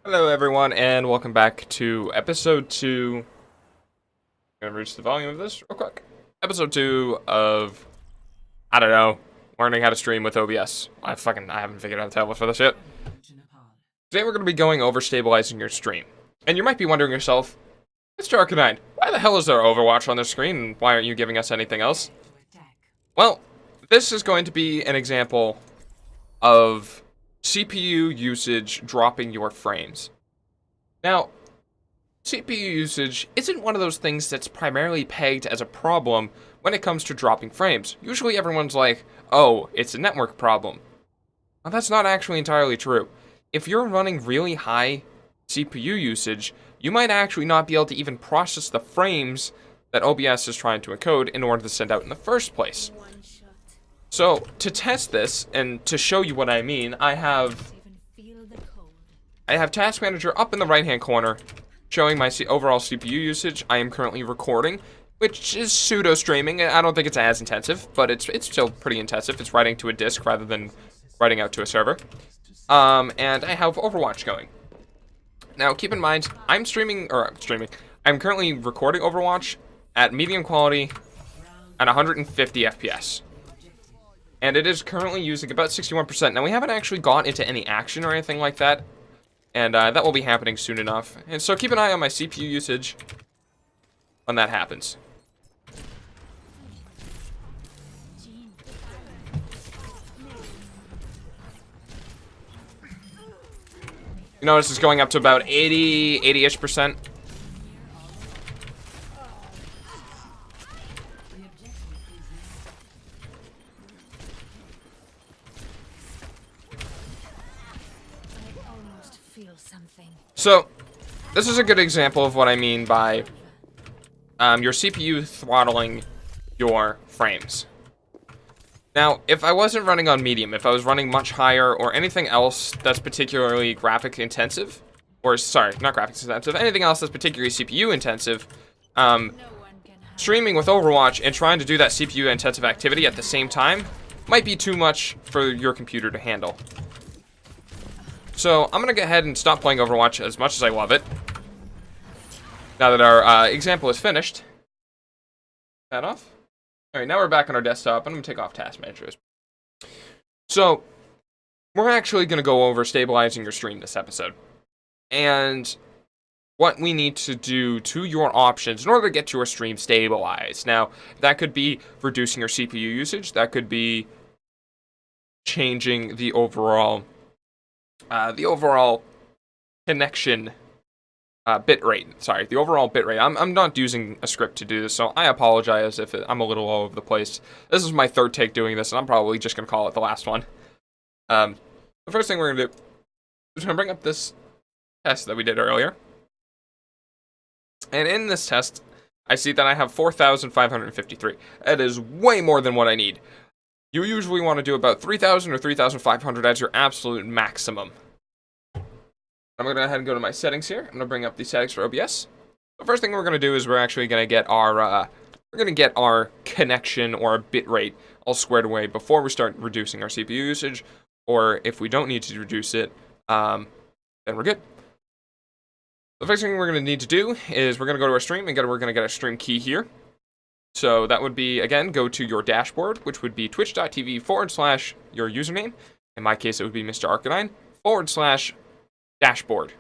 Hello everyone, and welcome back to episode 2. I'm gonna reduce the volume of this real quick. Episode 2 of, I don't know, learning how to stream with OBS. I haven't figured out the title for this yet. Today we're gonna be going over stabilizing your stream. And you might be wondering yourself, Mr. Arcanine, why the hell is there Overwatch on the screen, and why aren't you giving us anything else? Well, this is going to be an example of CPU usage dropping your frames. Now, CPU usage isn't one of those things that's primarily pegged as a problem when it comes to dropping frames. Usually everyone's like, oh, it's a network problem. Well, that's not actually entirely true. If you're running really high CPU usage, you might actually not be able to even process the frames that OBS is trying to encode in order to send out in the first place. So, to test this, and to show you what I mean, I have Task Manager up in the right-hand corner, showing my overall CPU usage. I am currently recording, which is pseudo-streaming. I don't think it's as intensive, but it's still pretty intensive. It's writing to a disk rather than writing out to a server. And I have Overwatch going. Now, keep in mind, I'm currently recording Overwatch at medium quality at 150 FPS. And it is currently using about 61%. Now, we haven't actually got into any action or anything like that. And that will be happening soon enough. And so keep an eye on my CPU usage when that happens. You notice it's going up to about 80-ish%. So, this is a good example of what I mean by your CPU throttling your frames. Now, if I wasn't running on medium, if I was running much higher or anything else that's particularly graphic intensive, or sorry, not graphics intensive, anything else that's particularly CPU intensive, streaming with Overwatch and trying to do that CPU intensive activity at the same time might be too much for your computer to handle. So, I'm going to go ahead and stop playing Overwatch as much as I love it. Now that our example is finished. That off? Alright, now we're back on our desktop. I'm going to take off Task Manager. So, we're actually going to go over stabilizing your stream this episode. And what we need to do to your options in order to get your stream stabilized. Now, that could be reducing your CPU usage. That could be changing the overall connection bit rate. Sorry, the overall bit rate. I'm not using a script to do this, so I apologize if I'm a little all over the place. This is my third take doing this, and I'm probably just going to call it the last one. The first thing we're going to do is going to bring up this test that we did earlier. And in this test, I see that I have 4,553. That is way more than what I need. You usually want to do about 3,000 or 3,500 as your absolute maximum. I'm going to go ahead and go to my settings here. I'm going to bring up the settings for OBS. The first thing we're going to do is we're actually going to get our connection or bit rate all squared away before we start reducing our CPU usage. Or if we don't need to reduce it, then we're good. The first thing we're going to need to do is we're going to go to our stream and we're going to get a stream key here. So that would be, again, go to your dashboard, which would be twitch.tv/ your username. In my case, it would be Mr. Arcanine / dashboard.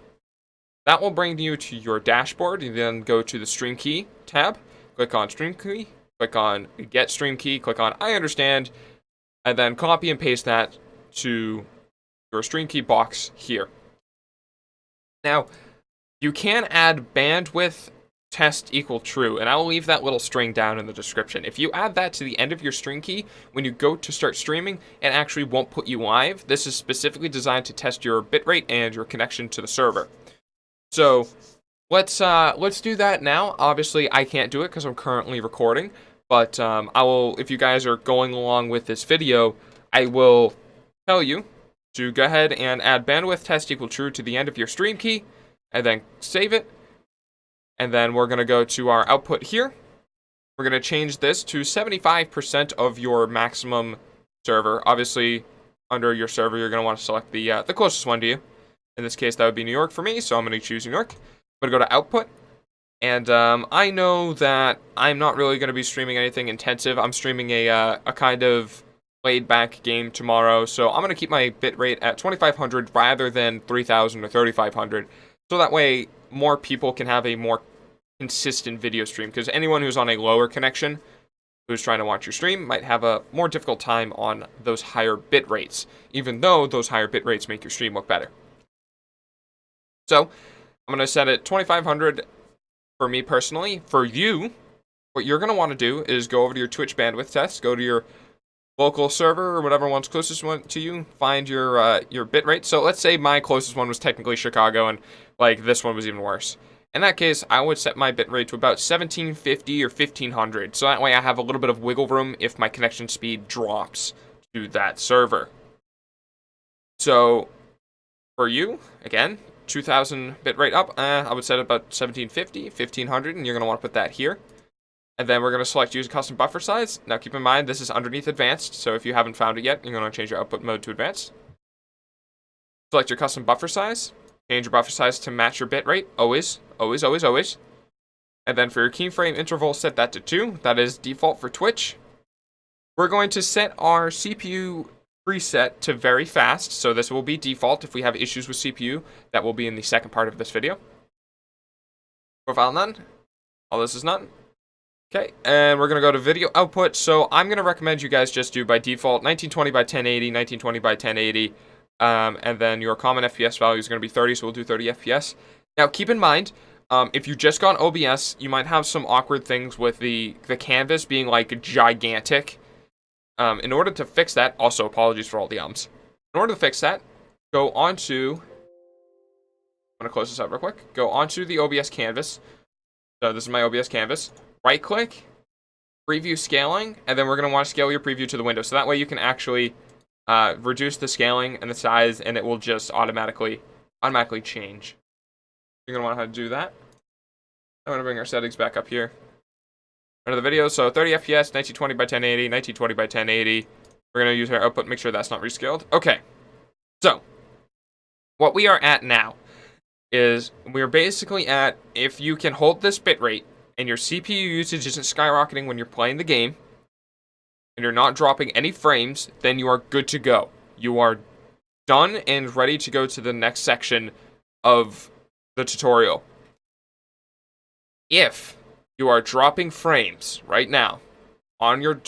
That will bring you to your dashboard. You then go to the stream key tab, click on stream key, click on get stream key, click on I understand, and then copy and paste that to your stream key box here. Now, you can add bandwidth test equal true, and I'll leave that little string down in the description. If you add that to the end of your stream key, when you go to start streaming, it actually won't put you live. This is specifically designed to test your bitrate and your connection to the server. So let's do that now. Obviously, I can't do it because I'm currently recording, but I will. If you guys are going along with this video, I will tell you to go ahead and add bandwidth test equal true to the end of your stream key, and then save it. And then we're going to go to our output here. We're going to change this to 75% of your maximum server. Obviously, under your server, you're going to want to select the closest one to you. In this case, that would be New York for me, so I'm going to choose New York. I'm going to go to output. And I know that I'm not really going to be streaming anything intensive. I'm streaming a kind of laid-back game tomorrow, so I'm going to keep my bitrate at 2500 rather than 3000 or 3500, so that way more people can have a more consistent video stream, because anyone who's on a lower connection who's trying to watch your stream might have a more difficult time on those higher bit rates, even though those higher bit rates make your stream look better. So I'm going to set it 2500 for me personally. For you, what you're going to want to do is go over to your Twitch bandwidth test, go to your local server or whatever one's closest one to you, find your bit rate. So let's say my closest one was technically Chicago, and like this one was even worse. In that case, I would set my bitrate to about 1750 or 1500, so that way I have a little bit of wiggle room if my connection speed drops to that server. So, for you, again, 2000 bitrate up, I would set it about 1750, 1500, and you're going to want to put that here. And then we're going to select use custom buffer size. Now keep in mind, this is underneath advanced, so if you haven't found it yet, you're going to change your output mode to advanced. Select your custom buffer size. Change your buffer size to match your bit rate, always, always, always, always. And then for your keyframe interval, set that to 2. That is default for Twitch. We're going to set our CPU preset to very fast, so this will be default. If we have issues with CPU, that will be in the second part of this video. Profile none. All this is none. Okay, and we're going to go to video output. So I'm going to recommend you guys just do by default 1920 by 1080, 1920 by 1080. And then your common FPS value is going to be 30, so we'll do 30 FPS. Now, keep in mind, if you just got OBS, you might have some awkward things with the canvas being, like, gigantic. In order to fix that, also, apologies for all the ums. In order to fix that, go onto, I'm going to close this out real quick. Go onto the OBS canvas. So this is my OBS canvas. Right-click, preview scaling, and then we're going to want to scale your preview to the window. So that way you can actually reduce the scaling and the size, and it will just automatically change. You're going to want to know how to do that. I'm going to bring our settings back up here. Under the video, so 30 FPS, 1920 by 1080, 1920 by 1080. We're going to use our output, make sure that's not rescaled. Okay, so what we are at now is we're basically at, if you can hold this bitrate and your CPU usage isn't skyrocketing when you're playing the game, and you're not dropping any frames, then you are good to go. You are done and ready to go to the next section of the tutorial. If you are dropping frames right now on your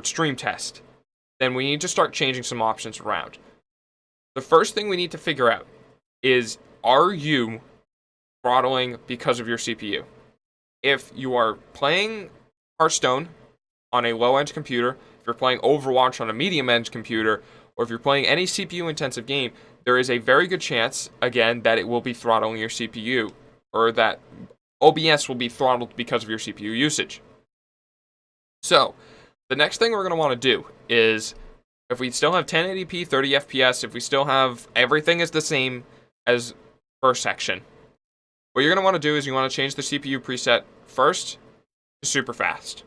stream test, then we need to start changing some options around. The first thing we need to figure out is, are you throttling because of your CPU? If you are playing Hearthstone on a low-end computer, if you're playing Overwatch on a medium-end computer, or if you're playing any CPU-intensive game, there is a very good chance, again, that it will be throttling your CPU, or that OBS will be throttled because of your CPU usage. So, the next thing we're going to want to do is, if we still have 1080p, 30 FPS, if we still have everything is the same as first section, what you're going to want to do is you want to change the CPU preset first to super fast.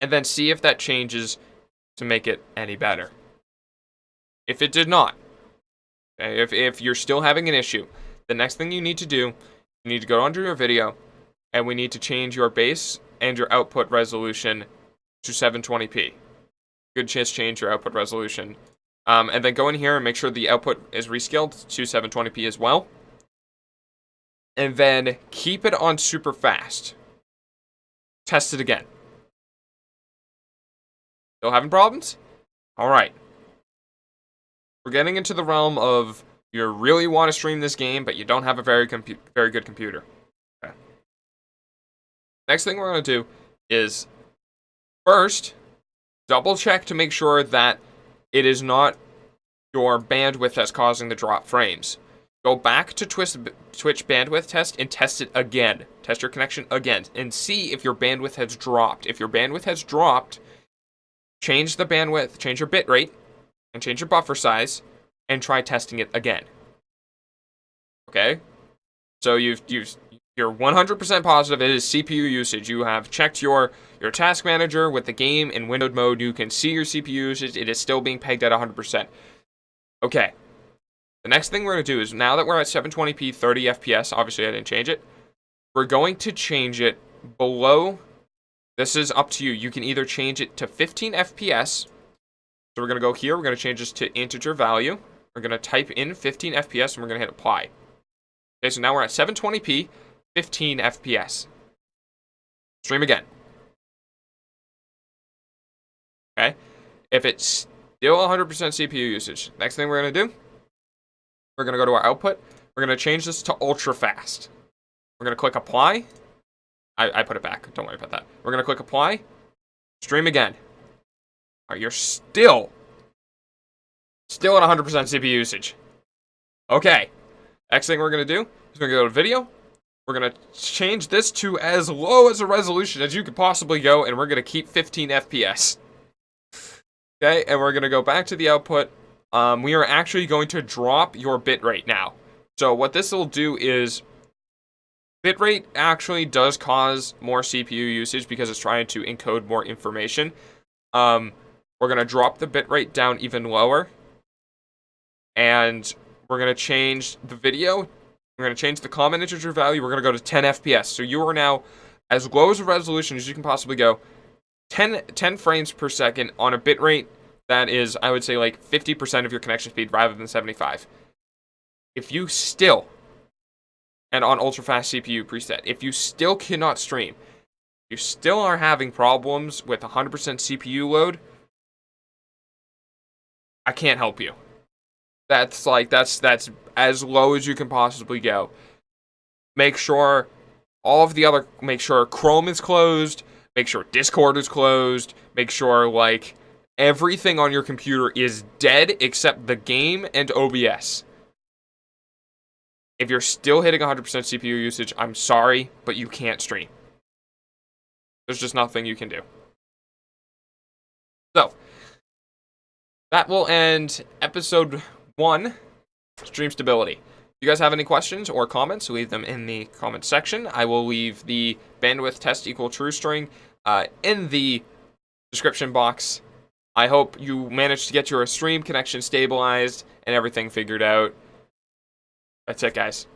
And then see if that changes to make it any better. If it did not, okay, if you're still having an issue, the next thing you need to do, you need to go under your video, and we need to change your base and your output resolution to 720p. Good chance to change your output resolution. And then go in here and make sure the output is rescaled to 720p as well. And then keep it on super fast. Test it again. Still having problems? Alright. We're getting into the realm of you really want to stream this game, but you don't have a very good computer. Okay. Next thing we're going to do is, first, double check to make sure that it is not your bandwidth that's causing the drop frames. Go back to Twitch bandwidth test and test it again. Test your connection again and see if your bandwidth has dropped. If your bandwidth has dropped, change the bandwidth, change your bit rate, and change your buffer size, and try testing it again. Okay? So you're 100% positive it is CPU usage. You have checked your task manager with the game in windowed mode. You can see your CPU usage. It is still being pegged at 100%. Okay. The next thing we're going to do is, now that we're at 720p 30 FPS, obviously I didn't change it, we're going to change it below. This is up to you. You can either change it to 15 FPS. So we're going to go here. We're going to change this to integer value. We're going to type in 15 FPS and we're going to hit apply. Okay, so now we're at 720p, 15 FPS. Stream again. Okay. If it's still 100% CPU usage, next thing we're going to do, we're going to go to our output. We're going to change this to ultra fast. We're going to click apply. I put it back. Don't worry about that. We're going to click apply. Stream again. All right, you're still at 100% CPU usage. Okay. Next thing we're going to do is we're going to go to video. We're going to change this to as low as a resolution as you could possibly go, and we're going to keep 15 FPS. Okay, and we're going to go back to the output. We are actually going to drop your bitrate now. So what this will do is, bitrate actually does cause more CPU usage because it's trying to encode more information. We're going to drop the bitrate down even lower. And we're going to change the video. We're going to change the common integer value. We're going to go to 10 FPS. So you are now as low as a resolution as you can possibly go. 10 frames per second on a bitrate that is, I would say, like 50% of your connection speed rather than 75. If you still, and on ultra fast CPU preset, if you still cannot stream, you still are having problems with 100% CPU load, I can't help you. That's as low as you can possibly go. Make sure make sure Chrome is closed, make sure Discord is closed, make sure like everything on your computer is dead except the game and OBS. If you're still hitting 100% CPU usage, I'm sorry, but you can't stream. There's just nothing you can do. So, that will end episode 1, stream stability. If you guys have any questions or comments, leave them in the comments section. I will leave the bandwidth test equal true string in the description box. I hope you managed to get your stream connection stabilized and everything figured out. That's it, guys.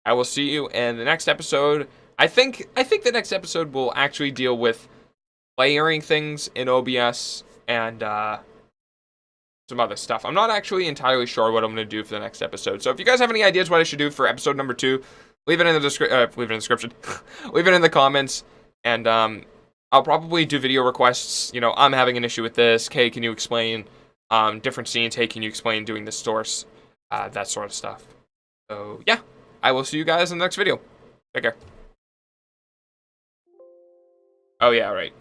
I will see you in the next episode. I think the next episode will actually deal with layering things in OBS and some other stuff. I'm not actually entirely sure what I'm going to do for the next episode. So if you guys have any ideas what I should do for episode number 2, leave it in the description. Leave it in the comments, and I'll probably do video requests. You know, I'm having an issue with this. Hey, can you explain different scenes? Hey, can you explain doing this source? That sort of stuff. So, yeah. I will see you guys in the next video. Take care. Oh, yeah, right.